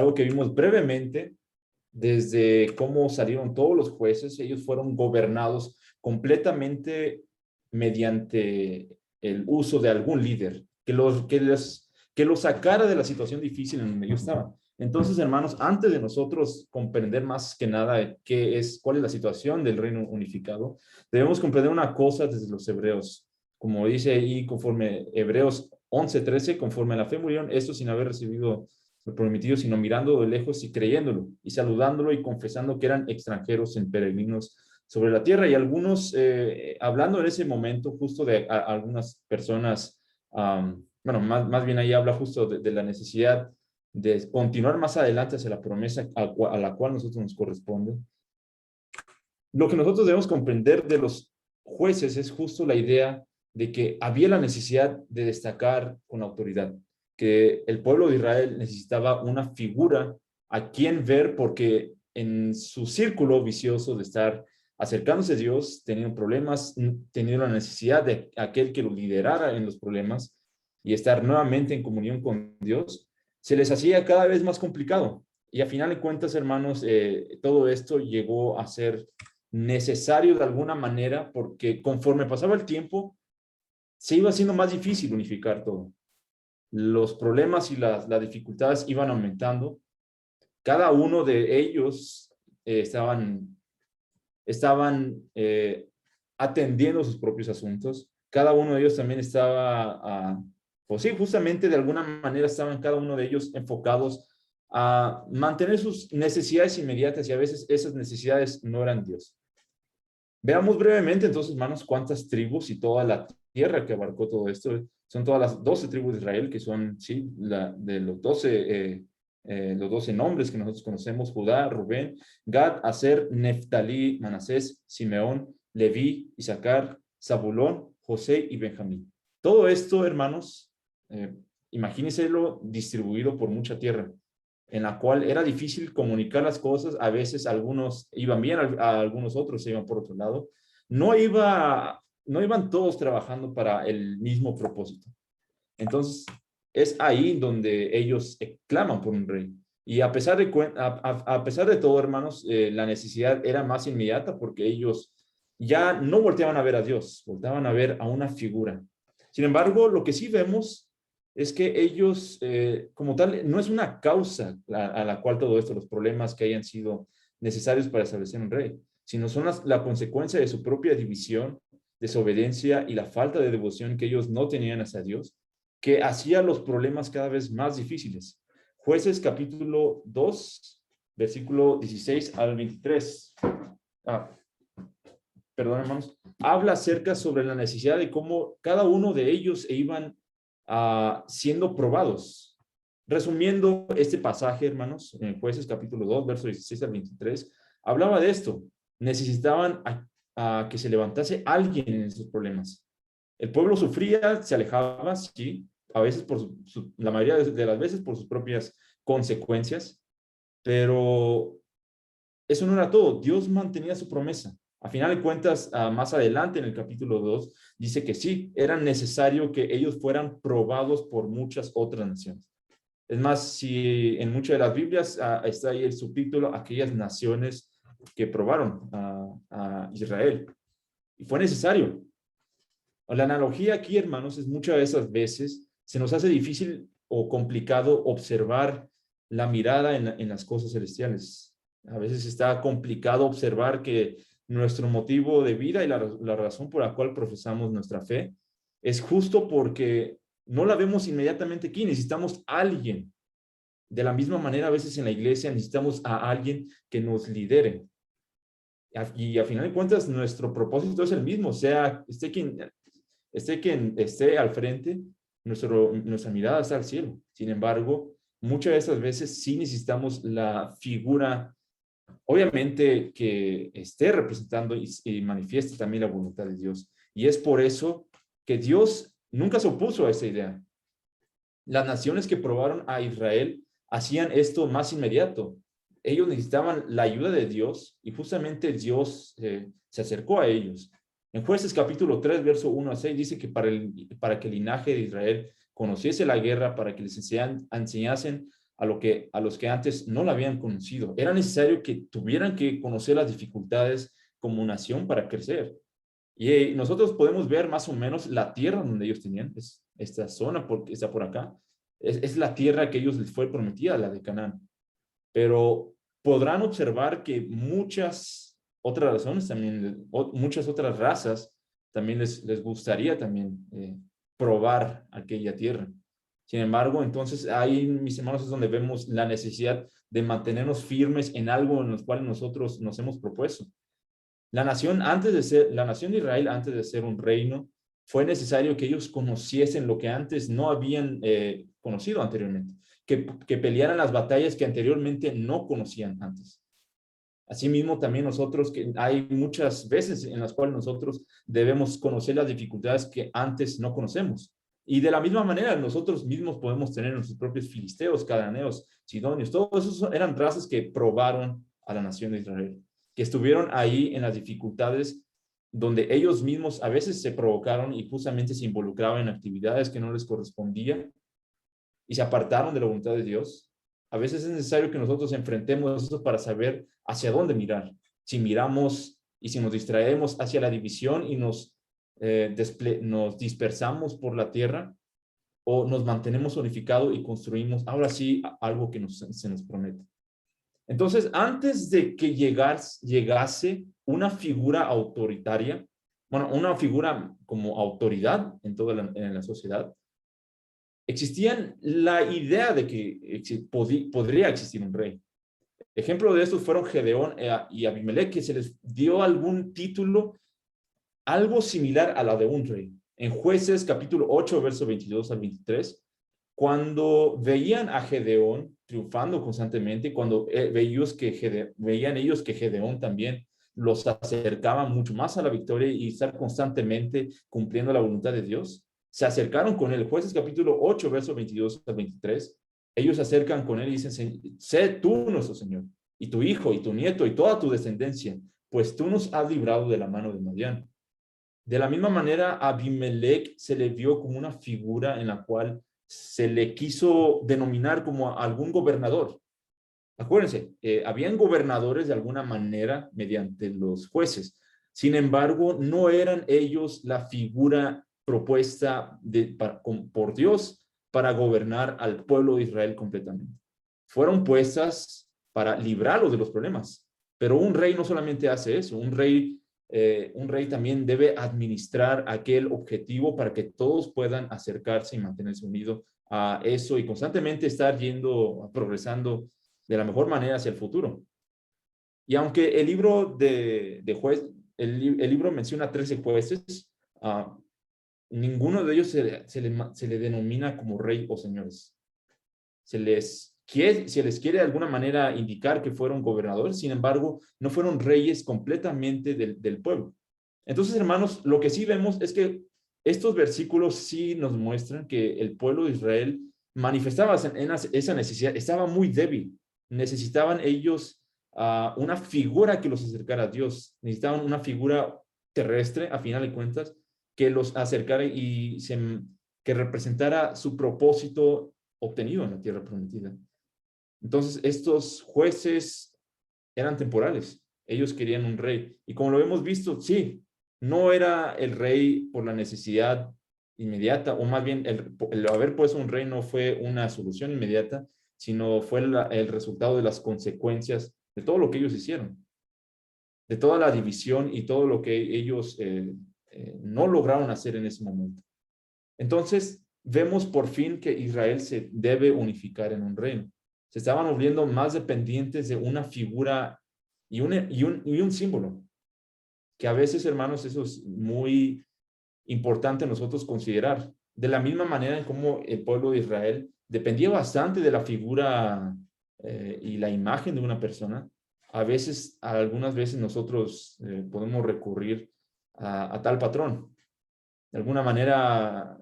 algo que vimos brevemente, desde cómo salieron todos los jueces. Ellos fueron gobernados completamente mediante el uso de algún líder que los sacara de la situación difícil en donde ellos estaban. Entonces, hermanos, antes de nosotros comprender más que nada cuál es la situación del reino unificado, debemos comprender una cosa desde los hebreos. Como dice ahí, conforme Hebreos 11:13, conforme a la fe murieron estos sin haber recibido lo prometido, sino mirando de lejos y creyéndolo, y saludándolo y confesando que eran extranjeros en peregrinos sobre la tierra. Y algunos, hablando en ese momento justo de algunas personas, bueno, más bien ahí habla justo de la necesidad de continuar más adelante hacia la promesa a la cual nosotros nos corresponde. Lo que nosotros debemos comprender de los jueces es justo la idea de que había la necesidad de destacar con autoridad, que el pueblo de Israel necesitaba una figura a quien ver, porque en su círculo vicioso de estar acercándose a Dios, teniendo problemas, teniendo la necesidad de aquel que lo liderara en los problemas y estar nuevamente en comunión con Dios, se les hacía cada vez más complicado. Y a final de cuentas, hermanos, todo esto llegó a ser necesario de alguna manera, porque conforme pasaba el tiempo, se iba haciendo más difícil unificar todo. Los problemas y las dificultades iban aumentando. Cada uno de ellos estaban atendiendo sus propios asuntos. Cada uno de ellos también estaba, pues sí, justamente de alguna manera estaban cada uno de ellos enfocados a mantener sus necesidades inmediatas, y a veces esas necesidades no eran Dios. Veamos brevemente entonces, hermanos, cuántas tribus y toda la tierra que abarcó todo esto. Son todas las 12 tribus de Israel, que son, sí, de los 12 nombres que nosotros conocemos: Judá, Rubén, Gad, Aser, Neftalí, Manasés, Simeón, Leví, Isaacar, Zabulón, José y Benjamín. Todo esto, hermanos, imagínenselo distribuido por mucha tierra, en la cual era difícil comunicar las cosas. A veces algunos iban bien, a algunos otros se iban por otro lado. No iban todos trabajando para el mismo propósito. Entonces, es ahí donde ellos claman por un rey. Y a pesar de todo, hermanos, la necesidad era más inmediata, porque ellos ya no volteaban a ver a Dios, volteaban a ver a una figura. Sin embargo, lo que sí vemos es que ellos, como tal, no es una causa a la cual todo esto, los problemas que hayan sido necesarios para establecer un rey, sino son la consecuencia de su propia división, desobediencia y la falta de devoción que ellos no tenían hacia Dios, que hacía los problemas cada vez más difíciles. Jueces capítulo 2, versículo 16 al 23. Perdón, hermanos. Habla acerca sobre la necesidad de cómo cada uno de ellos iban siendo probados. Resumiendo este pasaje, hermanos, en Jueces capítulo 2, versos 16 al 23, hablaba de esto. Necesitaban a que se levantase alguien en esos problemas. El pueblo sufría, se alejaba, sí, a veces la mayoría de las veces por sus propias consecuencias, pero eso no era todo. Dios mantenía su promesa. A final de cuentas, más adelante en el capítulo 2, dice que sí, era necesario que ellos fueran probados por muchas otras naciones. Es más, si en muchas de las Biblias está ahí el subtítulo: aquellas naciones que probaron a Israel. Y fue necesario. La analogía aquí, hermanos, es muchas de esas veces se nos hace difícil o complicado observar la mirada en las cosas celestiales. A veces está complicado observar que nuestro motivo de vida y la razón por la cual profesamos nuestra fe es justo porque no la vemos inmediatamente aquí. Necesitamos a alguien. De la misma manera, a veces en la iglesia necesitamos a alguien que nos lidere. Y a final de cuentas, nuestro propósito es el mismo. Sea esté quien esté al frente, nuestra mirada está al cielo. Sin embargo, muchas de esas veces sí necesitamos la figura, obviamente, que esté representando y manifieste también la voluntad de Dios. Y es por eso que Dios nunca se opuso a esa idea. Las naciones que probaron a Israel hacían esto más inmediato. Ellos necesitaban la ayuda de Dios, y justamente Dios se acercó a ellos. En Jueces capítulo 3, verso 1 a 6, dice que para que el linaje de Israel conociese la guerra, para que les enseñasen a los que antes no la habían conocido. Era necesario que tuvieran que conocer las dificultades como nación para crecer. Y nosotros podemos ver más o menos la tierra donde ellos tenían, es esta zona que está por acá, es la tierra que ellos les fue prometida, la de Canaán. Pero podrán observar que muchas otras razones también, muchas otras razas también les gustaría también probar aquella tierra. Sin embargo, entonces ahí, mis hermanos, es donde vemos la necesidad de mantenernos firmes en algo en lo cual nosotros nos hemos propuesto. La nación de Israel, antes de ser un reino, fue necesario que ellos conociesen lo que antes no habían conocido anteriormente, que pelearan las batallas que anteriormente no conocían antes. Asimismo, también nosotros, que hay muchas veces en las cuales nosotros debemos conocer las dificultades que antes no conocemos. Y de la misma manera, nosotros mismos podemos tener nuestros propios filisteos, cananeos, sidonios, todos esos eran razas que probaron a la nación de Israel, que estuvieron ahí en las dificultades donde ellos mismos a veces se provocaron y justamente se involucraban en actividades que no les correspondían y se apartaron de la voluntad de Dios. A veces es necesario que nosotros enfrentemos eso para saber hacia dónde mirar. Si miramos y si nos distraemos hacia la división y nos dispersamos por la tierra, o nos mantenemos unificados y construimos ahora sí algo que se nos promete. Entonces, antes de que llegase una figura autoritaria, bueno, una figura como autoridad en toda en la sociedad, existía la idea de que podría existir un rey. Ejemplo de estos fueron Gedeón y Abimelech, que se les dio algún título, algo similar a la de un rey. En Jueces capítulo 8, verso 22 al 23, cuando veían a Gedeón triunfando constantemente, cuando veían ellos que Gedeón también los acercaba mucho más a la victoria y estar constantemente cumpliendo la voluntad de Dios, se acercaron con él. Jueces capítulo 8, verso 22 al 23, ellos se acercan con él y dicen, sé tú nuestro Señor, y tu hijo, y tu nieto, y toda tu descendencia, pues tú nos has librado de la mano de Madián. De la misma manera, a Abimelech se le vio como una figura en la cual se le quiso denominar como algún gobernador. Acuérdense, habían gobernadores de alguna manera mediante los jueces. Sin embargo, no eran ellos la figura propuesta por Dios para gobernar al pueblo de Israel completamente. Fueron puestas para librarlos de los problemas. Pero un rey no solamente hace eso, un rey también debe administrar aquel objetivo para que todos puedan acercarse y mantenerse unidos a eso y constantemente estar progresando de la mejor manera hacia el futuro. Y aunque el libro el libro menciona 13 jueces, ninguno de ellos se le denomina como rey o señores. Se les quiere de alguna manera indicar que fueron gobernadores, sin embargo, no fueron reyes completamente del pueblo. Entonces, hermanos, lo que sí vemos es que estos versículos sí nos muestran que el pueblo de Israel manifestaba esa necesidad, estaba muy débil. Necesitaban ellos una figura que los acercara a Dios. Necesitaban una figura terrestre, a final de cuentas, que los acercara y que representara su propósito obtenido en la tierra prometida. Entonces, estos jueces eran temporales. Ellos querían un rey. Y como lo hemos visto, sí, no era el rey por la necesidad inmediata, o más bien el haber puesto un rey no fue una solución inmediata, sino fue el resultado de las consecuencias de todo lo que ellos hicieron, de toda la división y todo lo que ellos no lograron hacer en ese momento. Entonces, vemos por fin que Israel se debe unificar en un reino. Se estaban volviendo más dependientes de una figura y un símbolo, que a veces, hermanos, eso es muy importante nosotros considerar. De la misma manera en cómo el pueblo de Israel dependía bastante de la figura y la imagen de una persona, algunas veces nosotros podemos recurrir a tal patrón. De alguna manera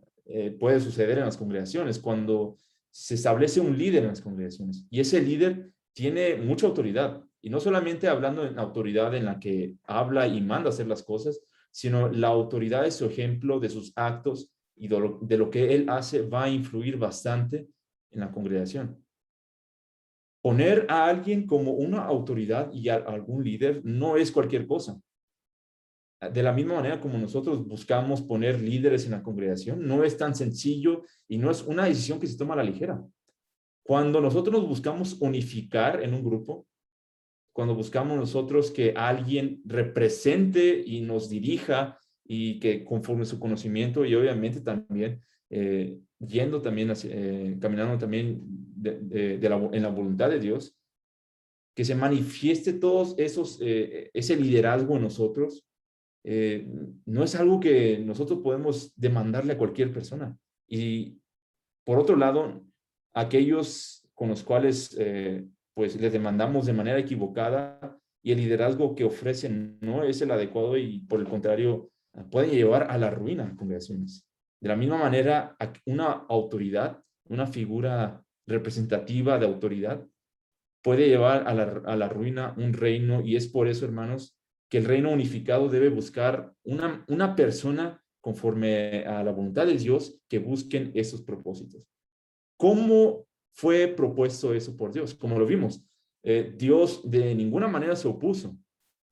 puede suceder en las congregaciones cuando se establece un líder en las congregaciones y ese líder tiene mucha autoridad y no solamente hablando en autoridad en la que habla y manda hacer las cosas, sino la autoridad de su ejemplo, de sus actos y de lo que él hace va a influir bastante en la congregación. Poner a alguien como una autoridad y a algún líder no es cualquier cosa. De la misma manera como nosotros buscamos poner líderes en la congregación, no es tan sencillo y no es una decisión que se toma a la ligera. Cuando nosotros buscamos unificar en un grupo, cuando buscamos nosotros que alguien represente y nos dirija y que conforme su conocimiento y obviamente también yendo también, caminando también en la voluntad de Dios, que se manifieste todos esos, ese liderazgo en nosotros, no es algo que nosotros podemos demandarle a cualquier persona. Y por otro lado, aquellos con los cuales pues les demandamos de manera equivocada y el liderazgo que ofrecen no es el adecuado y por el contrario pueden llevar a la ruina congregaciones. De la misma manera, una autoridad, una figura representativa de autoridad puede llevar a la ruina un reino y es por eso, hermanos, que el reino unificado debe buscar una persona conforme a la voluntad de Dios que busquen esos propósitos. ¿Cómo fue propuesto eso por Dios? Como lo vimos, Dios de ninguna manera se opuso,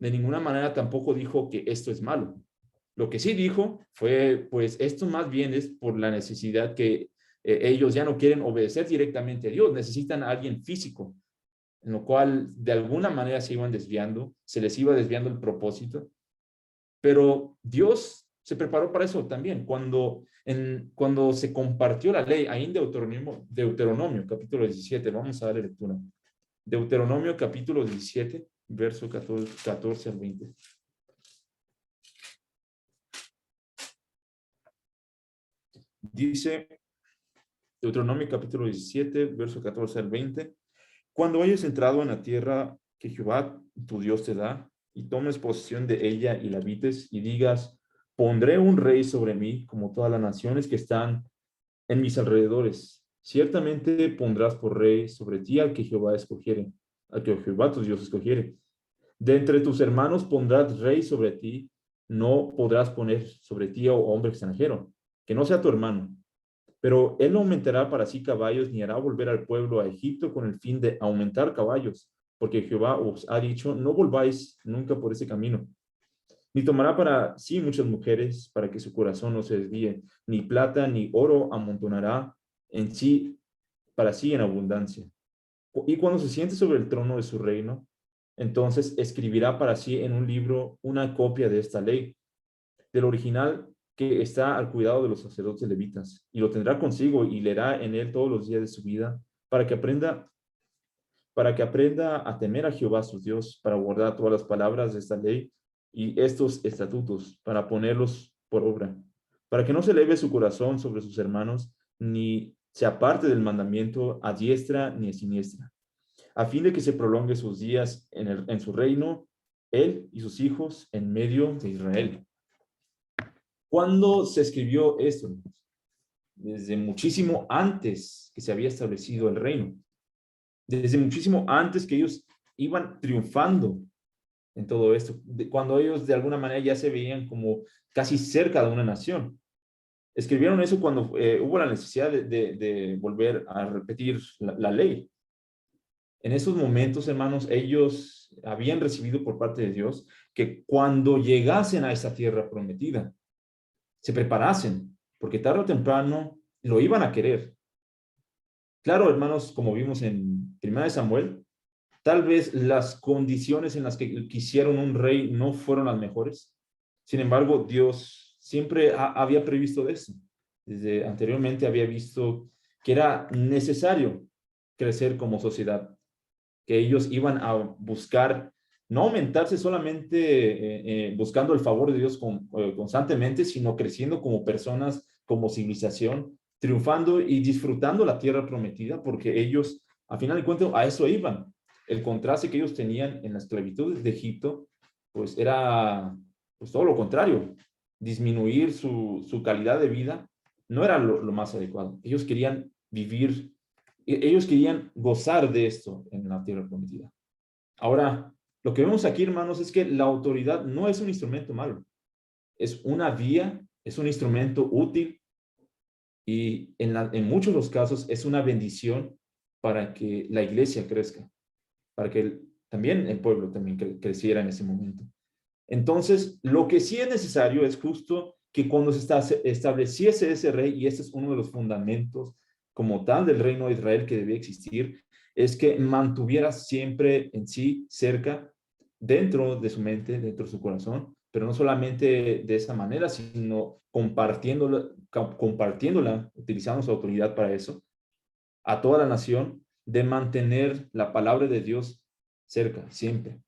de ninguna manera tampoco dijo que esto es malo. Lo que sí dijo fue, pues esto más bien es por la necesidad que ellos ya no quieren obedecer directamente a Dios, necesitan a alguien físico, en lo cual de alguna manera se iban desviando, se les iba desviando el propósito, pero Dios se preparó para eso también. Cuando se compartió la ley, ahí en Deuteronomio capítulo 17, vamos a darle lectura. Deuteronomio capítulo 17, verso 14 al 20. Dice Deuteronomio capítulo 17, verso 14 al 20. Cuando hayas entrado en la tierra que Jehová tu Dios te da, y tomes posesión de ella y la habites, y digas, pondré un rey sobre mí, como todas las naciones que están en mis alrededores. Ciertamente pondrás por rey sobre ti al que Jehová escogiere, al que Jehová tu Dios escogiere. De entre tus hermanos pondrás rey sobre ti, no podrás poner sobre ti a hombre extranjero, que no sea tu hermano. Pero él no aumentará para sí caballos, ni hará volver al pueblo a Egipto con el fin de aumentar caballos, porque Jehová os ha dicho, no volváis nunca por ese camino. Ni tomará para sí muchas mujeres, para que su corazón no se desvíe, ni plata ni oro amontonará en sí, para sí en abundancia. Y cuando se siente sobre el trono de su reino, entonces escribirá para sí en un libro una copia de esta ley, del original que está al cuidado de los sacerdotes levitas, y lo tendrá consigo y leerá en él todos los días de su vida, para que aprenda a temer a Jehová su Dios, para guardar todas las palabras de esta ley y estos estatutos, para ponerlos por obra, para que no se eleve su corazón sobre sus hermanos, ni se aparte del mandamiento a diestra ni a siniestra, a fin de que se prolongue sus días en su reino, él y sus hijos en medio de Israel. ¿Cuándo se escribió esto? Desde muchísimo antes que se había establecido el reino. Desde muchísimo antes que ellos iban triunfando en todo esto. Cuando ellos de alguna manera ya se veían como casi cerca de una nación. Escribieron eso cuando hubo la necesidad de volver a repetir la ley. En esos momentos, hermanos, ellos habían recibido por parte de Dios que cuando llegasen a esa tierra prometida, se preparasen, porque tarde o temprano lo iban a querer. Claro, hermanos, como vimos en 1 Samuel, tal vez las condiciones en las que quisieron un rey no fueron las mejores. Sin embargo, Dios siempre había previsto eso. Desde anteriormente había visto que era necesario crecer como sociedad, que ellos iban a buscar no aumentarse solamente buscando el favor de Dios constantemente, sino creciendo como personas, como civilización, triunfando y disfrutando la tierra prometida, porque ellos, a final de cuentas, a eso iban. El contraste que ellos tenían en la esclavitud de Egipto, pues era pues, todo lo contrario. Disminuir su calidad de vida no era lo más adecuado. Ellos querían vivir, ellos querían gozar de esto en la tierra prometida. Ahora, lo que vemos aquí, hermanos, es que la autoridad no es un instrumento malo. Es una vía, es un instrumento útil y en muchos de los casos es una bendición para que la iglesia crezca, para que también el pueblo también creciera en ese momento. Entonces, lo que sí es necesario es justo que cuando estableciese ese rey, y este es uno de los fundamentos como tal del reino de Israel que debía existir, es que mantuviera siempre en sí cerca, dentro de su mente, dentro de su corazón, pero no solamente de esa manera, sino compartiéndola, utilizando su autoridad para eso, a toda la nación, de mantener la palabra de Dios cerca, siempre,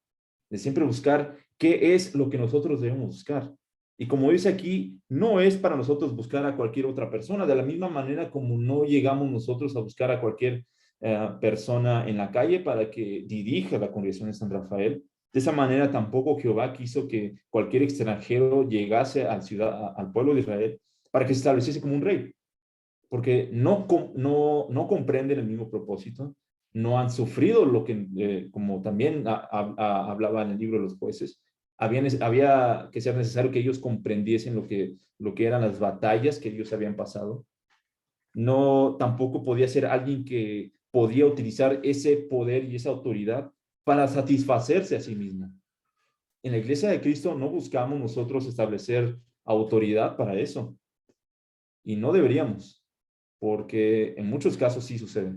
de siempre buscar qué es lo que nosotros debemos buscar. Y como dice aquí, no es para nosotros buscar a cualquier otra persona, de la misma manera como no llegamos nosotros a buscar a cualquier persona en la calle para que dirija la congregación de San Rafael. De esa manera tampoco Jehová quiso que cualquier extranjero llegase al pueblo de Israel para que se estableciese como un rey, porque no comprenden el mismo propósito, no han sufrido lo que, como también hablaba en el libro de los jueces, había que ser necesario que ellos comprendiesen lo que eran las batallas que ellos habían pasado. No, tampoco podía ser alguien que podía utilizar ese poder y esa autoridad para satisfacerse a sí mismo. En la iglesia de Cristo no buscamos nosotros establecer autoridad para eso, y no deberíamos, porque en muchos casos sí sucede.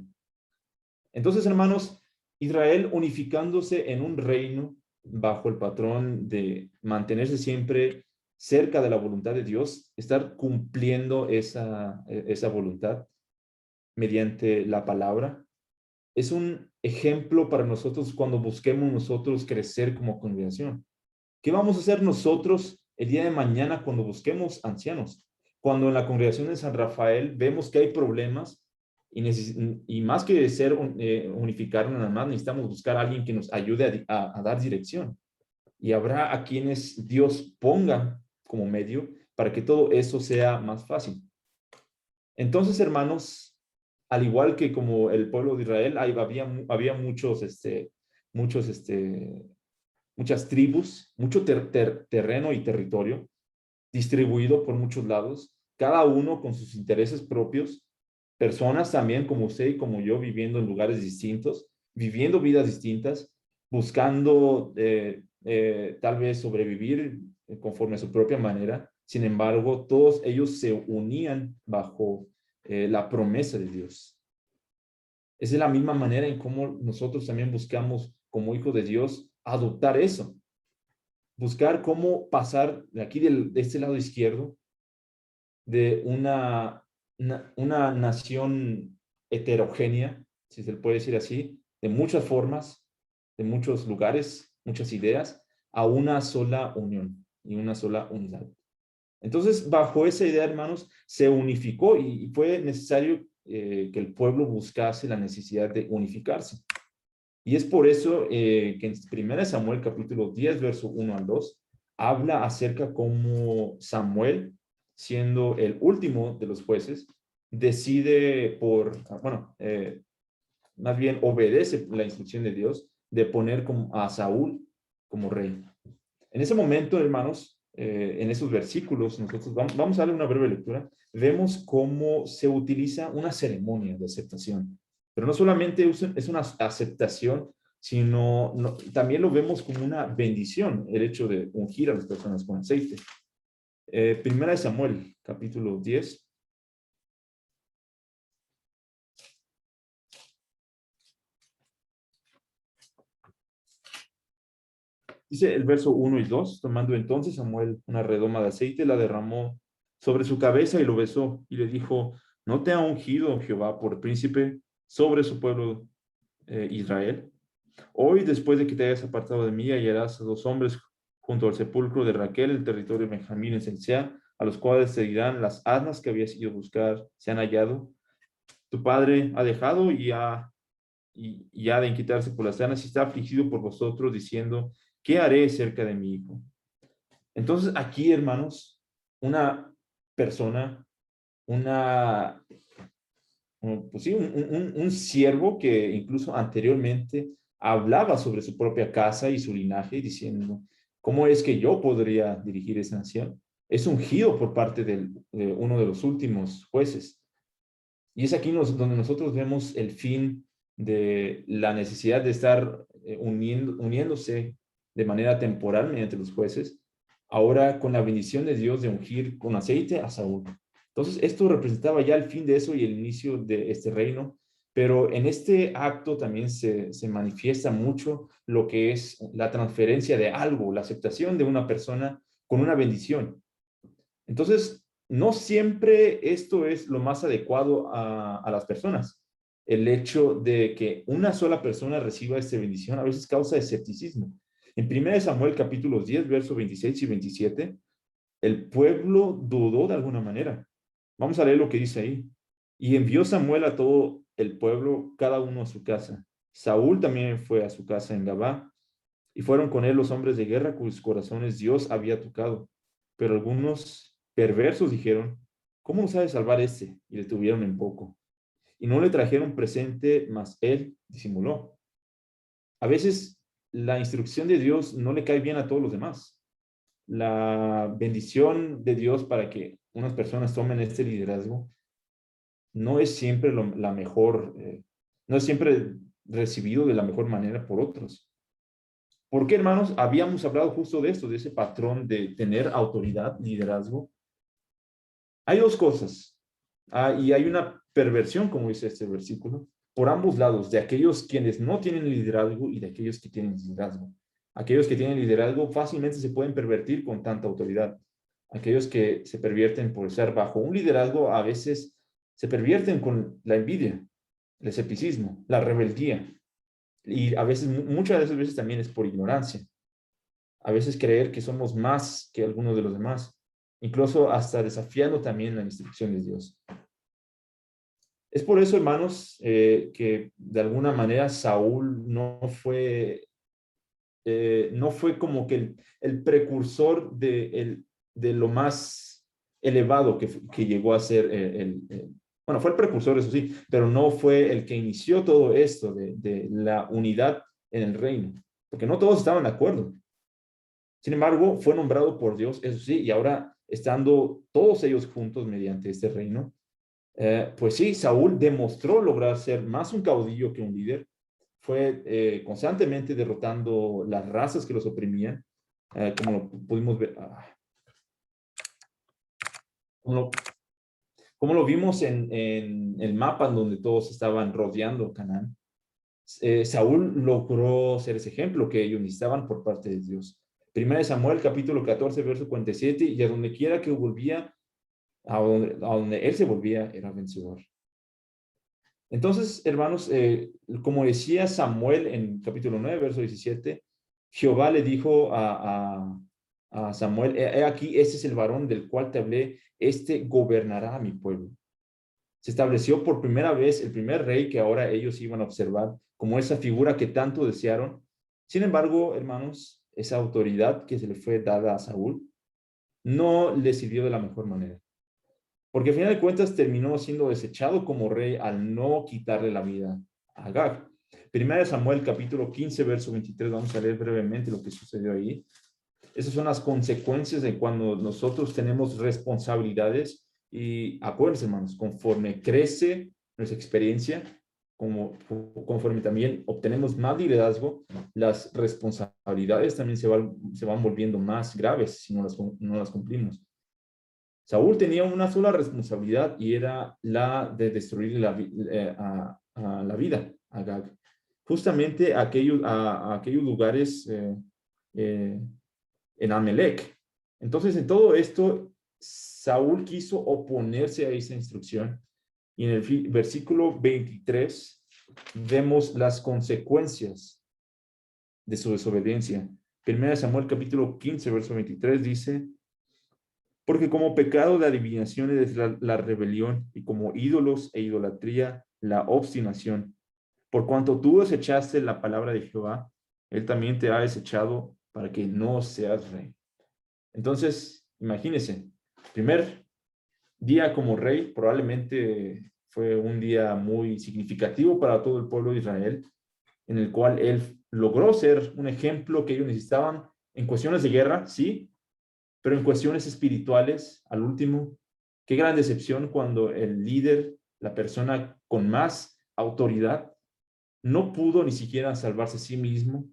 Entonces, hermanos, Israel unificándose en un reino bajo el patrón de mantenerse siempre cerca de la voluntad de Dios, estar cumpliendo esa voluntad mediante la palabra, es un ejemplo para nosotros cuando busquemos nosotros crecer como congregación. ¿Qué vamos a hacer nosotros el día de mañana cuando busquemos ancianos? Cuando en la congregación de San Rafael vemos que hay problemas y más que ser unificar nada más, necesitamos buscar a alguien que nos ayude a dar dirección. Y habrá a quienes Dios ponga como medio para que todo eso sea más fácil. Entonces, hermanos, al igual que como el pueblo de Israel, había muchas tribus, mucho terreno y territorio distribuido por muchos lados, cada uno con sus intereses propios, personas también como usted y como yo viviendo en lugares distintos, viviendo vidas distintas, buscando tal vez sobrevivir conforme a su propia manera. Sin embargo, todos ellos se unían bajo la promesa de Dios. Esa es la misma manera en cómo nosotros también buscamos como hijos de Dios adoptar eso. Buscar cómo pasar de aquí de este lado izquierdo de una nación heterogénea, si se le puede decir así, de muchas formas, de muchos lugares, muchas ideas, a una sola unión y una sola unidad. Entonces, bajo esa idea, hermanos, se unificó y fue necesario que el pueblo buscase la necesidad de unificarse. Y es por eso que en 1 Samuel capítulo 10, verso 1 al 2, habla acerca cómo Samuel, siendo el último de los jueces, decide más bien obedece la instrucción de Dios de poner a Saúl como rey. En ese momento, hermanos, en esos versículos, nosotros vamos a darle una breve lectura, vemos cómo se utiliza una ceremonia de aceptación. Pero no solamente es una aceptación, sino también lo vemos como una bendición, el hecho de ungir a las personas con aceite. Primera de Samuel, capítulo 10. Dice el verso 1 y 2, tomando entonces Samuel una redoma de aceite, la derramó sobre su cabeza y lo besó y le dijo, ¿no te ha ungido Jehová por príncipe sobre su pueblo Israel? Hoy, después de que te hayas apartado de mí, hallarás a 2 hombres junto al sepulcro de Raquel, el territorio de Benjamín en Selcea, a los cuales te dirán, las asnas que habías ido a buscar se han hallado. Tu padre ha dejado y ha de inquietarse por las asnas y está afligido por vosotros, diciendo, ¿qué haré cerca de mi hijo? Entonces, aquí, hermanos, una persona, pues sí, un siervo que incluso anteriormente hablaba sobre su propia casa y su linaje, diciendo, ¿cómo es que yo podría dirigir esa nación? Es ungido por parte de uno de los últimos jueces. Y es aquí donde nosotros vemos el fin de la necesidad de estar uniéndose de manera temporal mediante los jueces, ahora con la bendición de Dios de ungir con aceite a Saúl. Entonces, esto representaba ya el fin de eso y el inicio de este reino, pero en este acto también se manifiesta mucho lo que es la transferencia de algo, la aceptación de una persona con una bendición. Entonces, no siempre esto es lo más adecuado a las personas. El hecho de que una sola persona reciba esta bendición a veces causa escepticismo. En 1 Samuel capítulo 10, versos 26 y 27, el pueblo dudó de alguna manera. Vamos a leer lo que dice ahí. Y envió Samuel a todo el pueblo, cada uno a su casa. Saúl también fue a su casa en Gabá, y fueron con él los hombres de guerra cuyos corazones Dios había tocado. Pero algunos perversos dijeron, ¿cómo nos ha de salvar este? Y le tuvieron en poco. Y no le trajeron presente, mas él disimuló. A veces la instrucción de Dios no le cae bien a todos los demás. La bendición de Dios para que unas personas tomen este liderazgo no es siempre la mejor, no es siempre recibido de la mejor manera por otros. ¿Por qué, hermanos? Habíamos hablado justo de esto, de ese patrón de tener autoridad, liderazgo. Hay dos cosas, y hay una perversión, como dice este versículo, por ambos lados, de aquellos quienes no tienen liderazgo y de aquellos que tienen liderazgo. Aquellos que tienen liderazgo fácilmente se pueden pervertir con tanta autoridad. Aquellos que se pervierten por estar bajo un liderazgo a veces se pervierten con la envidia, el escepticismo, la rebeldía. Y a veces, muchas de esas veces también es por ignorancia. A veces creer que somos más que algunos de los demás, incluso hasta desafiando también la instrucción de Dios. Es por eso, hermanos, que de alguna manera Saúl no fue como que el precursor de lo más elevado que llegó a ser bueno, fue el precursor, eso sí, pero no fue el que inició todo esto de la unidad en el reino, porque no todos estaban de acuerdo. Sin embargo, fue nombrado por Dios, eso sí, y ahora estando todos ellos juntos mediante este reino, pues sí, Saúl demostró lograr ser más un caudillo que un líder. Fue constantemente derrotando las razas que los oprimían, como lo pudimos ver, como lo, como lo vimos en el mapa en donde todos estaban rodeando Canaán. Saúl logró ser ese ejemplo que ellos necesitaban por parte de Dios. Primera de Samuel, capítulo 14, verso 47, y a donde quiera que volvía, a donde él se volvía, era vencedor. Entonces, hermanos, como decía Samuel en capítulo 9, verso 17, Jehová le dijo a Samuel, he aquí, este es el varón del cual te hablé, este gobernará a mi pueblo. Se estableció por primera vez el primer rey que ahora ellos iban a observar como esa figura que tanto desearon. Sin embargo, hermanos, esa autoridad que se le fue dada a Saúl no le sirvió de la mejor manera. Porque al final de cuentas terminó siendo desechado como rey al no quitarle la vida a Agag. Primera de Samuel, capítulo 15, verso 23, vamos a leer brevemente lo que sucedió ahí. Esas son las consecuencias de cuando nosotros tenemos responsabilidades y acuérdense, hermanos, conforme crece nuestra experiencia, conforme también obtenemos más liderazgo, las responsabilidades también se van volviendo más graves si no las cumplimos. Saúl tenía una sola responsabilidad y era la de destruir a la vida a Agag. Justamente a aquellos lugares en Amelec. Entonces, en todo esto, Saúl quiso oponerse a esa instrucción. Y en el versículo 23 vemos las consecuencias de su desobediencia. Primera Samuel capítulo 15, verso 23 dice, porque como pecado de adivinación es la rebelión, y como ídolos e idolatría, la obstinación. Por cuanto tú desechaste la palabra de Jehová, él también te ha desechado para que no seas rey. Entonces, imagínense, primer día como rey probablemente fue un día muy significativo para todo el pueblo de Israel, en el cual él logró ser un ejemplo que ellos necesitaban en cuestiones de guerra, sí, pero en cuestiones espirituales, al último, qué gran decepción cuando el líder, la persona con más autoridad, no pudo ni siquiera salvarse a sí mismo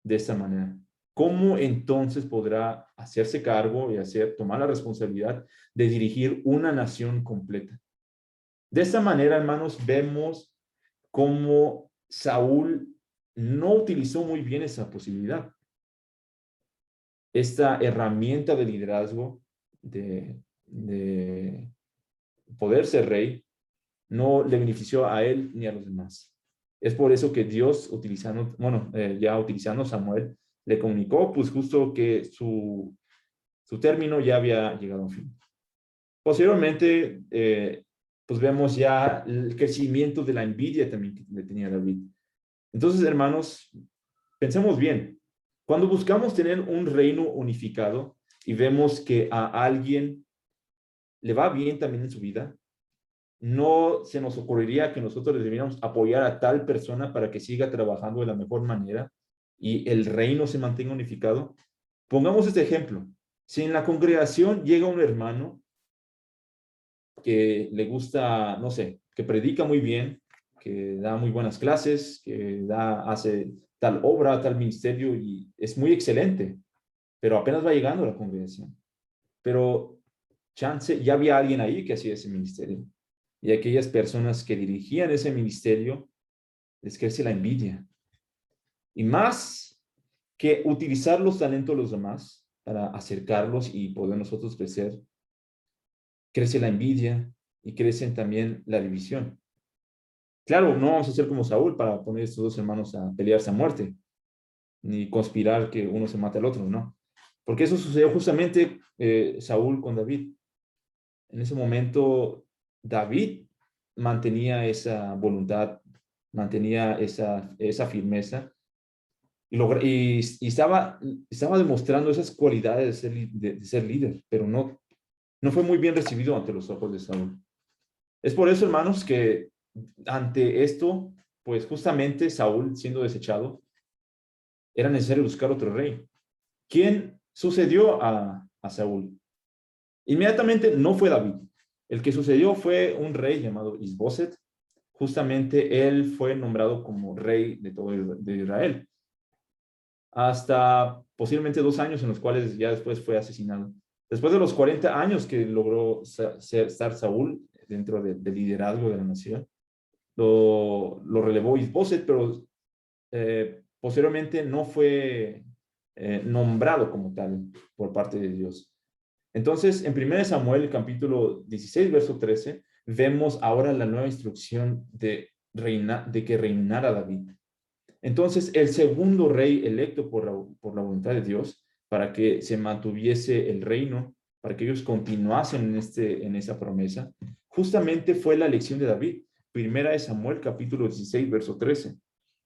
de esta manera. ¿Cómo entonces podrá hacerse cargo y tomar la responsabilidad de dirigir una nación completa? De esta manera, hermanos, vemos cómo Saúl no utilizó muy bien esa posibilidad. Esta herramienta de liderazgo, de poder ser rey, no le benefició a él ni a los demás. Es por eso que Dios, ya utilizando Samuel, le comunicó pues justo que su término ya había llegado a un fin. Posteriormente, pues vemos ya el crecimiento de la envidia también que le tenía David. Entonces, hermanos, pensemos bien. Cuando buscamos tener un reino unificado y vemos que a alguien le va bien también en su vida, no se nos ocurriría que nosotros deberíamos apoyar a tal persona para que siga trabajando de la mejor manera y el reino se mantenga unificado. Pongamos este ejemplo. Si en la congregación llega un hermano que le gusta, no sé, que predica muy bien, que da muy buenas clases, hace tal obra, tal ministerio y es muy excelente, pero apenas va llegando a la congregación. Pero chance, ya había alguien ahí que hacía ese ministerio. Y aquellas personas que dirigían ese ministerio, les crece la envidia. Y más que utilizar los talentos de los demás para acercarlos y poder nosotros crecer, crece la envidia y crecen también la división. Claro, no vamos a ser como Saúl para poner a estos dos hermanos a pelearse a muerte, ni conspirar que uno se mate al otro, ¿no? Porque eso sucedió justamente Saúl con David. En ese momento, David mantenía esa voluntad, mantenía esa firmeza y estaba demostrando esas cualidades de ser líder, pero no fue muy bien recibido ante los ojos de Saúl. Es por eso, hermanos, que ante esto, pues justamente Saúl siendo desechado, era necesario buscar otro rey. ¿Quién sucedió a Saúl? Inmediatamente no fue David. El que sucedió fue un rey llamado Isboset. Justamente él fue nombrado como rey de todo de Israel. Hasta posiblemente 2 años en los cuales ya después fue asesinado. Después de los 40 años que logró estar Saúl dentro del liderazgo de la nación, lo relevó Isboset, pero posteriormente no fue nombrado como tal por parte de Dios. Entonces, en 1 Samuel, capítulo 16, verso 13, vemos ahora la nueva instrucción de que reinara David. Entonces, el segundo rey electo por la voluntad de Dios, para que se mantuviese el reino, para que ellos continuasen en esa promesa, justamente fue la elección de David. 1 Samuel, capítulo 16, verso 13.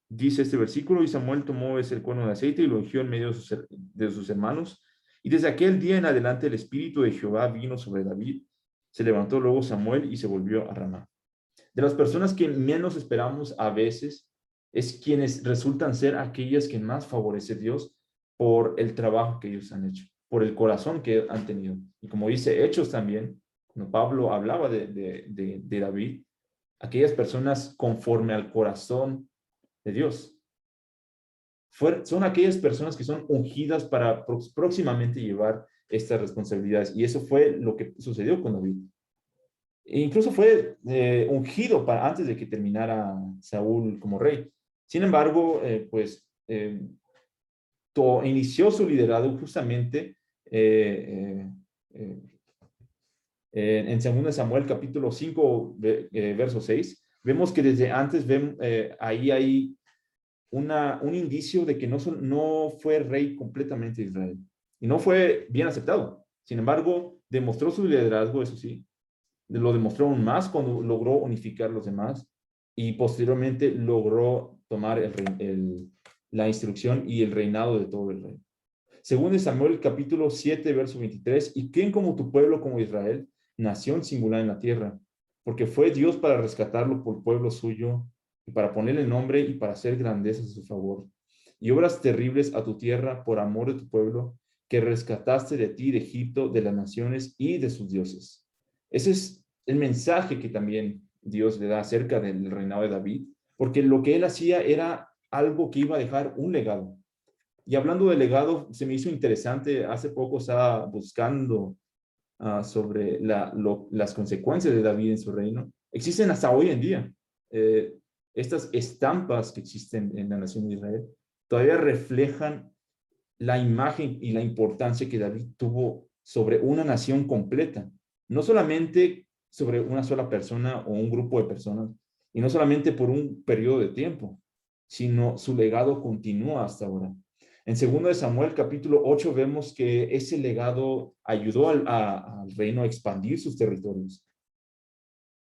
Dice este versículo, y Samuel tomó ese cuerno de aceite y lo ungió en medio de sus hermanos. Y desde aquel día en adelante el Espíritu de Jehová vino sobre David. Se levantó luego Samuel y se volvió a Ramá. De las personas que menos esperamos a veces es quienes resultan ser aquellas que más favorece Dios por el trabajo que ellos han hecho, por el corazón que han tenido. Y como dice Hechos también, cuando Pablo hablaba de David, aquellas personas conforme al corazón de Dios. Son aquellas personas que son ungidas para próximamente llevar estas responsabilidades. Y eso fue lo que sucedió con David. E incluso fue ungido antes de que terminara Saúl como rey. Sin embargo, inició su liderazgo justamente en 2 Samuel capítulo 5, verso 6. Vemos que desde antes ahí hay un indicio de que no fue rey completamente de Israel. Y no fue bien aceptado. Sin embargo, demostró su liderazgo, eso sí. Lo demostró aún más cuando logró unificar los demás y posteriormente logró tomar la instrucción y el reinado de todo el reino. Según Samuel capítulo 7, verso 23, ¿y quién como tu pueblo, como Israel, nación singular en la tierra? Porque fue Dios para rescatarlo por pueblo suyo y para ponerle nombre y para hacer grandezas a su favor. Y obras terribles a tu tierra por amor de tu pueblo, que rescataste de ti, de Egipto, de las naciones y de sus dioses. Ese es el mensaje que también Dios le da acerca del reinado de David, porque lo que él hacía era algo que iba a dejar un legado. Y hablando de legado, se me hizo interesante, hace poco estaba buscando sobre las consecuencias de David en su reino. Existen hasta hoy en día. Estas estampas que existen en la nación de Israel todavía reflejan la imagen y la importancia que David tuvo sobre una nación completa. No solamente sobre una sola persona o un grupo de personas, y no solamente por un periodo de tiempo, sino su legado continúa hasta ahora. En 2 de Samuel, capítulo 8, vemos que ese legado ayudó al reino a expandir sus territorios.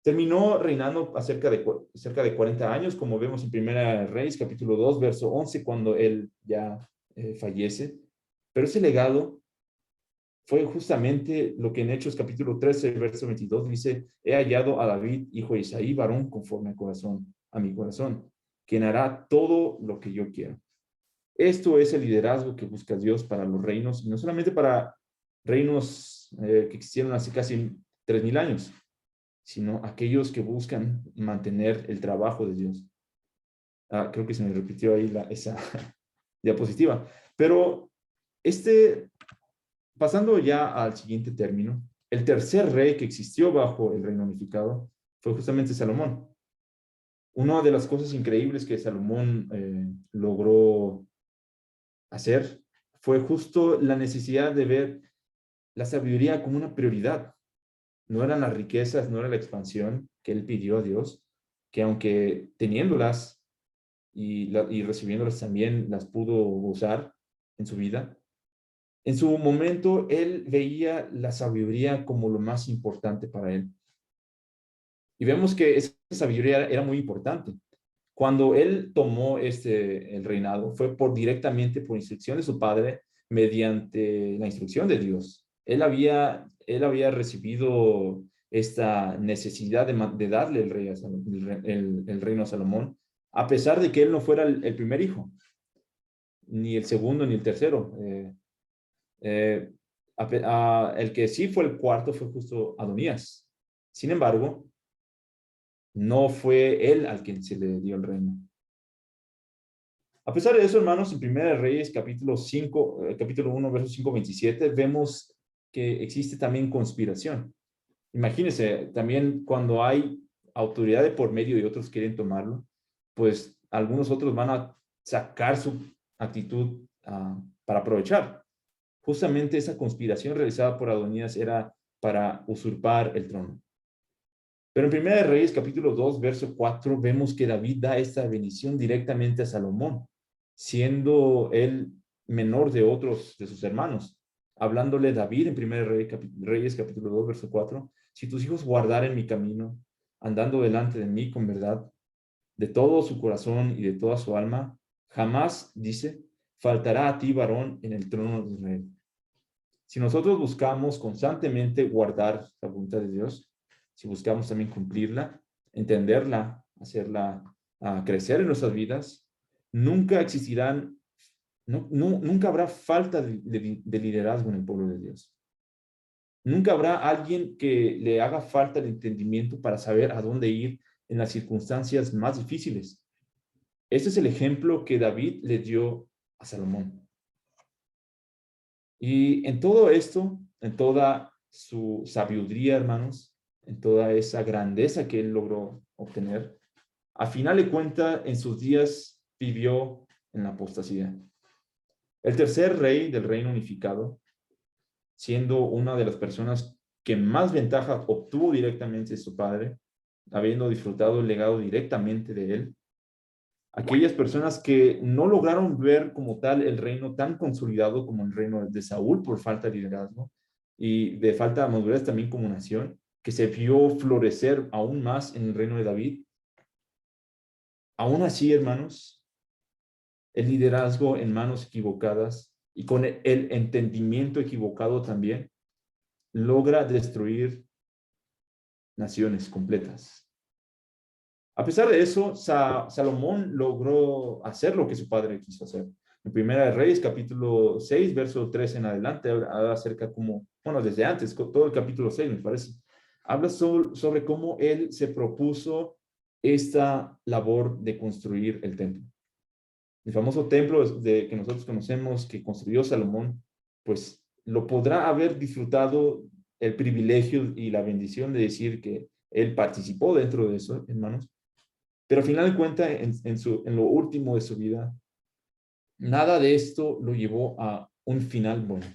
Terminó reinando cerca de 40 años, como vemos en Primera Reyes, capítulo 2, verso 11, cuando él ya fallece. Pero ese legado fue justamente lo que en Hechos capítulo 13, verso 22 dice: he hallado a David, hijo de Isaí, varón conforme a mi corazón, quien hará todo lo que yo quiero. Esto es el liderazgo que busca Dios para los reinos, y no solamente para reinos que existieron hace casi 3000 años, sino aquellos que buscan mantener el trabajo de Dios. Creo que se me repitió ahí esa diapositiva. Pero pasando ya al siguiente término, el tercer rey que existió bajo el reino unificado fue justamente Salomón. Una de las cosas increíbles que Salomón logró hacer fue justo la necesidad de ver la sabiduría como una prioridad. No eran las riquezas, no era la expansión que él pidió a Dios, que aunque teniéndolas y recibiéndolas también las pudo usar en su vida, en su momento él veía la sabiduría como lo más importante para él. Y vemos que esa sabiduría era muy importante. Cuando él tomó el reinado, fue directamente por instrucción de su padre, mediante la instrucción de Dios. Él había recibido esta necesidad de darle el reino a Salomón, a pesar de que él no fuera el primer hijo, ni el segundo, ni el tercero. Eh, el que sí fue el cuarto fue justo Adonías. Sin embargo, no fue él al quien se le dio el reino. A pesar de eso, hermanos, en Primera Reyes, capítulo 5, capítulo 1, verso 5, 27, vemos que existe también conspiración. Imagínense, también cuando hay autoridad de por medio y otros quieren tomarlo, pues algunos otros van a sacar su actitud para aprovechar. Justamente esa conspiración realizada por Adonías era para usurpar el trono. Pero en Primera de Reyes, capítulo 2, verso 4, vemos que David da esta bendición directamente a Salomón, siendo él menor de otros de sus hermanos. Hablándole David en Primera de Reyes, capítulo 2, verso 4, si tus hijos guardaren mi camino, andando delante de mí con verdad, de todo su corazón y de toda su alma, jamás, dice, faltará a ti varón en el trono de Israel. Si nosotros buscamos constantemente guardar la voluntad de Dios, si buscamos también cumplirla, entenderla, hacerla crecer en nuestras vidas, nunca existirán, nunca habrá falta de liderazgo en el pueblo de Dios. Nunca habrá alguien que le haga falta el entendimiento para saber a dónde ir en las circunstancias más difíciles. Este es el ejemplo que David le dio a Salomón. Y en todo esto, en toda su sabiduría, hermanos, en toda esa grandeza que él logró obtener, a final de cuentas, en sus días vivió en la apostasía. El tercer rey del reino unificado, siendo una de las personas que más ventaja obtuvo directamente de su padre, habiendo disfrutado el legado directamente de él, aquellas personas que no lograron ver como tal el reino tan consolidado como el reino de Saúl por falta de liderazgo y de falta de madurez también como nación, que se vio florecer aún más en el reino de David. Aún así, hermanos, el liderazgo en manos equivocadas y con el entendimiento equivocado también logra destruir naciones completas. A pesar de eso, Salomón logró hacer lo que su padre quiso hacer. En Primera de Reyes, capítulo 6, verso 3 en adelante, habla acerca como, bueno, desde antes, todo el capítulo 6 me parece, habla sobre cómo él se propuso esta labor de construir el templo. El famoso templo que nosotros conocemos que construyó Salomón, pues lo podrá haber disfrutado el privilegio y la bendición de decir que él participó dentro de eso, hermanos, pero al final de cuentas, en lo último de su vida, nada de esto lo llevó a un final bueno,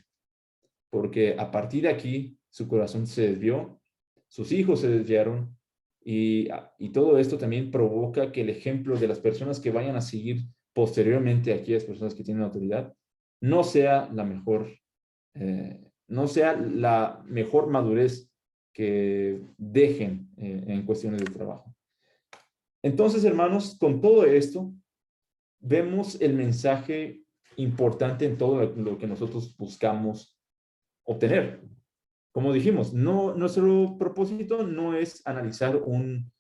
porque a partir de aquí su corazón se desvió, sus hijos se desviaron, y todo esto también provoca que el ejemplo de las personas que vayan a seguir posteriormente a aquellas personas que tienen autoridad no sea la mejor, no sea la mejor madurez que dejen en cuestiones de trabajo. Entonces, hermanos, con todo esto, vemos el mensaje importante en todo lo que nosotros buscamos obtener. Como dijimos, nuestro propósito no es analizar un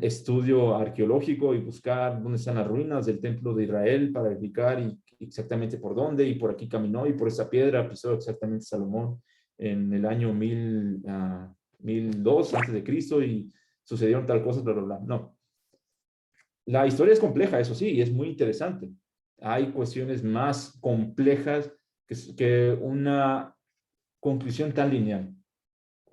estudio arqueológico y buscar dónde están las ruinas del templo de Israel para verificar exactamente por dónde, y por aquí caminó, y por esa piedra pisó exactamente Salomón en el año 1002 antes de Cristo, y sucedieron tal cosa, bla, bla, bla. No. La historia es compleja, eso sí, y es muy interesante. Hay cuestiones más complejas que una conclusión tan lineal.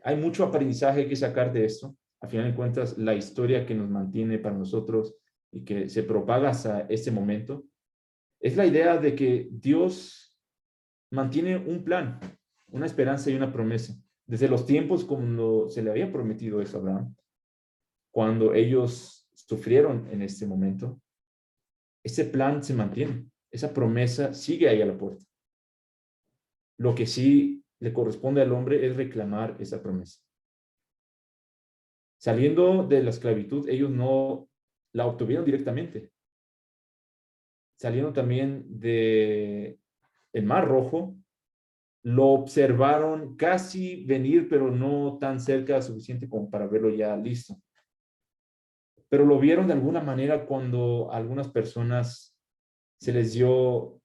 Hay mucho aprendizaje que sacar de esto. A final de cuentas, la historia que nos mantiene para nosotros y que se propaga hasta este momento es la idea de que Dios mantiene un plan, una esperanza y una promesa. Desde los tiempos cuando se le había prometido eso a Abraham, cuando ellos sufrieron en este momento, ese plan se mantiene. Esa promesa sigue ahí a la puerta. Lo que sí le corresponde al hombre es reclamar esa promesa. Saliendo de la esclavitud, ellos no la obtuvieron directamente. Saliendo también de el Mar Rojo, lo observaron casi venir, pero no tan cerca suficiente como para verlo ya listo. Pero lo vieron de alguna manera cuando a algunas personas se les dio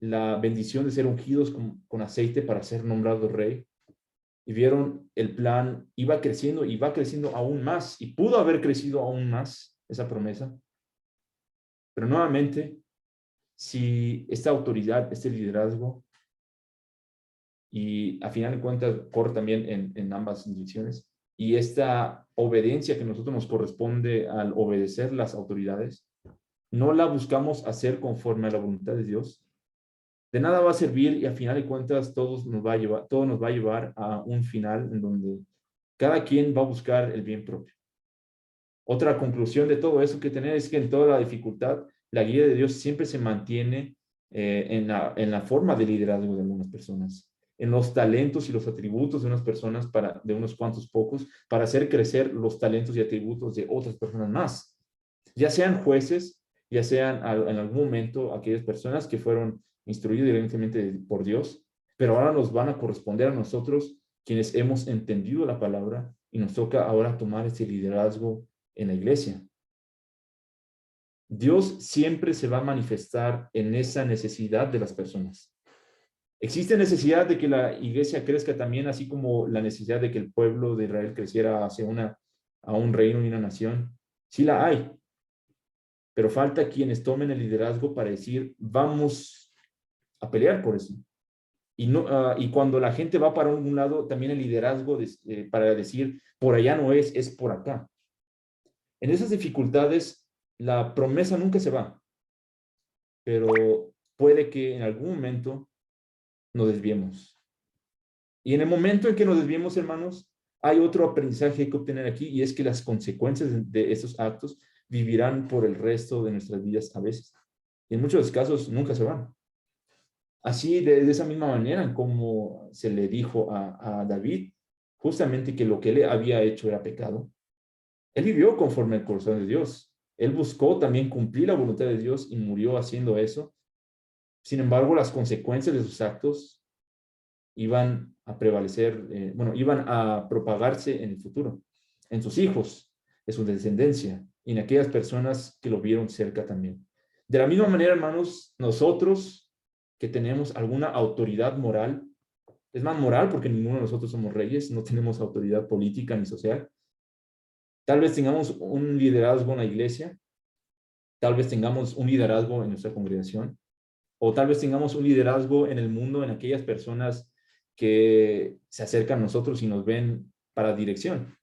la bendición de ser ungidos con aceite para ser nombrado rey, y vieron el plan iba creciendo y va creciendo aún más, y pudo haber crecido aún más esa promesa. Pero nuevamente, si esta autoridad, este liderazgo, y a final de cuentas corre también en ambas direcciones, y esta obediencia que a nosotros nos corresponde al obedecer las autoridades, no la buscamos hacer conforme a la voluntad de Dios, de nada va a servir, y a final de cuentas todo nos va a llevar a un final en donde cada quien va a buscar el bien propio. Otra conclusión de todo eso que tener es que en toda la dificultad, la guía de Dios siempre se mantiene en la forma de liderazgo de algunas personas, en los talentos y los atributos de unas personas, de unos cuantos pocos, para hacer crecer los talentos y atributos de otras personas más. Ya sean jueces, ya sean en algún momento aquellas personas que fueron instruidas directamente por Dios, pero ahora nos van a corresponder a nosotros, quienes hemos entendido la palabra, y nos toca ahora tomar ese liderazgo en la iglesia. Dios siempre se va a manifestar en esa necesidad de las personas. Existe necesidad de que la iglesia crezca también, así como la necesidad de que el pueblo de Israel creciera hacia a un reino y una nación. Sí la hay, pero falta quienes tomen el liderazgo para decir, vamos a pelear por eso. Y cuando la gente va para un lado, también el liderazgo para decir, por allá no es por acá. En esas dificultades, la promesa nunca se va, pero puede que en algún momento nos desviemos. Y en el momento en que nos desviemos, hermanos, hay otro aprendizaje que obtener aquí, y es que las consecuencias de esos actos vivirán por el resto de nuestras vidas a veces. Y en muchos casos nunca se van. Así, de esa misma manera, como se le dijo a David, justamente que lo que él había hecho era pecado, él vivió conforme al corazón de Dios. Él buscó también cumplir la voluntad de Dios y murió haciendo eso. Sin embargo, las consecuencias de sus actos iban a prevalecer, iban a propagarse en el futuro, en sus hijos, en su descendencia, y en aquellas personas que lo vieron cerca también. De la misma manera, hermanos, nosotros que tenemos alguna autoridad moral, es más moral porque ninguno de nosotros somos reyes, no tenemos autoridad política ni social, Tal vez tengamos un liderazgo en la iglesia, tal vez tengamos un liderazgo en nuestra congregación, o tal vez tengamos un liderazgo en el mundo, en aquellas personas que se acercan a nosotros y nos ven para dirección.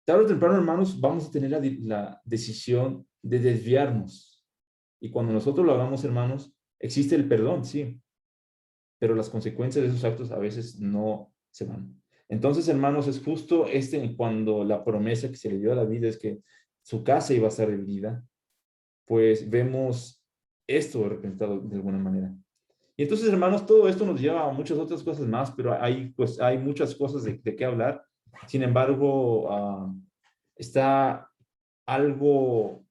Tarde o temprano, hermanos, vamos a tener la decisión de desviarnos. Y cuando nosotros lo hagamos, hermanos, existe el perdón, sí, pero las consecuencias de esos actos a veces no se van. Entonces, hermanos, es justo cuando la promesa que se le dio a David es que su casa iba a estar dividida, pues vemos esto representado de alguna manera. Y entonces, hermanos, todo esto nos lleva a muchas otras cosas más, pero hay muchas cosas de qué hablar. Sin embargo, está algo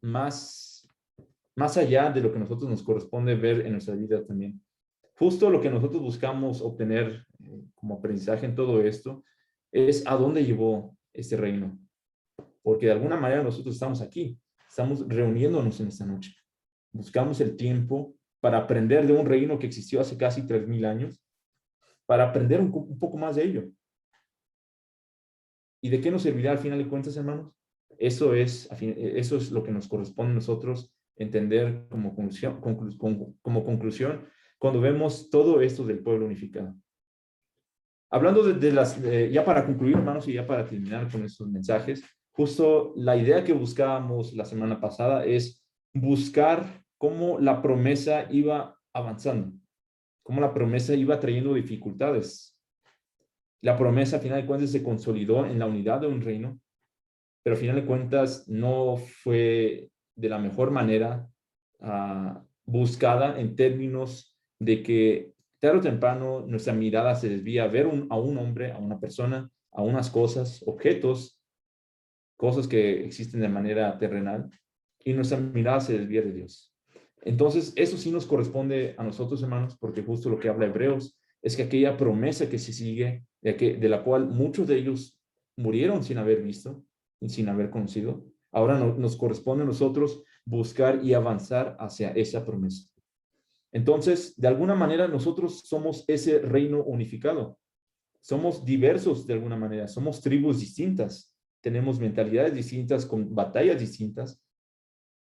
más, más allá de lo que nosotros nos corresponde ver en nuestra vida también. Justo lo que nosotros buscamos obtener como aprendizaje en todo esto es a dónde llevó este reino. Porque de alguna manera nosotros estamos aquí, estamos reuniéndonos en esta noche. Buscamos el tiempo para aprender de un reino que existió hace casi 3000 años, para aprender un poco más de ello. ¿Y de qué nos servirá al final de cuentas, hermanos? Eso es lo que nos corresponde a nosotros entender como conclusión cuando vemos todo esto del pueblo unificado. Hablando ya para concluir, hermanos, y ya para terminar con estos mensajes, justo la idea que buscábamos la semana pasada es buscar cómo la promesa iba avanzando, cómo la promesa iba trayendo dificultades. La promesa, a final de cuentas, se consolidó en la unidad de un reino, pero a final de cuentas no fue de la mejor manera buscada en términos de que tarde o temprano nuestra mirada se desvía a ver a un hombre, a una persona, a unas cosas, objetos, cosas que existen de manera terrenal, y nuestra mirada se desvía de Dios. Entonces, eso sí nos corresponde a nosotros, hermanos, porque justo lo que habla Hebreos es que aquella promesa que se sigue, de la cual muchos de ellos murieron sin haber visto y sin haber conocido, ahora nos corresponde a nosotros buscar y avanzar hacia esa promesa. Entonces, de alguna manera, nosotros somos ese reino unificado. Somos diversos de alguna manera, somos tribus distintas, tenemos mentalidades distintas, con batallas distintas.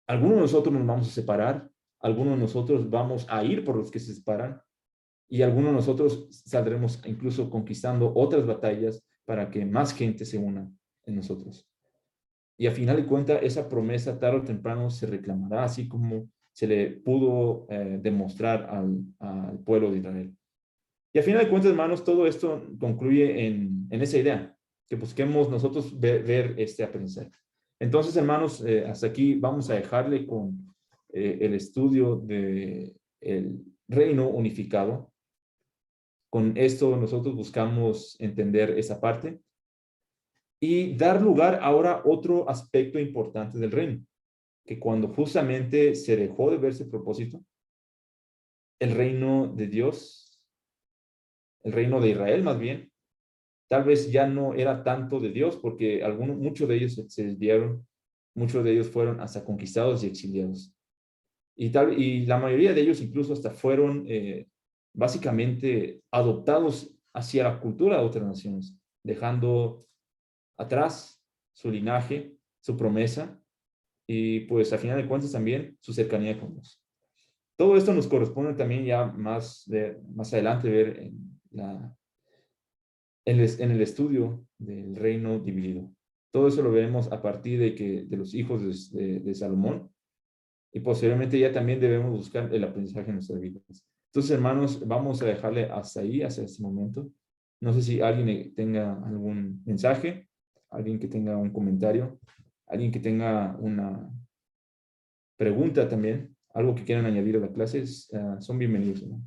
Algunos de nosotros nos vamos a separar, algunos de nosotros vamos a ir por los que se separan, y algunos de nosotros saldremos incluso conquistando otras batallas para que más gente se una en nosotros. Y a final de cuentas, esa promesa tarde o temprano se reclamará, así como se le pudo demostrar al pueblo de Israel. Y a final de cuentas, hermanos, todo esto concluye en esa idea, que busquemos nosotros ver este aprendizaje. Entonces, hermanos, hasta aquí vamos a dejarle con el estudio del reino unificado. Con esto nosotros buscamos entender esa parte y dar lugar ahora a otro aspecto importante del reino, que cuando justamente se dejó de ver ese propósito, el reino de Dios, el reino de Israel más bien, tal vez ya no era tanto de Dios porque muchos de ellos se desviaron, muchos de ellos fueron hasta conquistados y exiliados. Y la mayoría de ellos incluso hasta fueron básicamente adoptados hacia la cultura de otras naciones, dejando atrás su linaje, su promesa y pues a final de cuentas también su cercanía con Dios. Todo esto nos corresponde también ya más adelante ver en el estudio del reino dividido. Todo eso lo veremos a partir de los hijos de Salomón y posteriormente ya también debemos buscar el aprendizaje en nuestras vidas. Entonces, hermanos, vamos a dejarle hasta ahí, hasta este momento. No sé si alguien tenga algún mensaje, alguien que tenga un comentario, alguien que tenga una pregunta también, algo que quieran añadir a la clase, son bienvenidos, ¿no?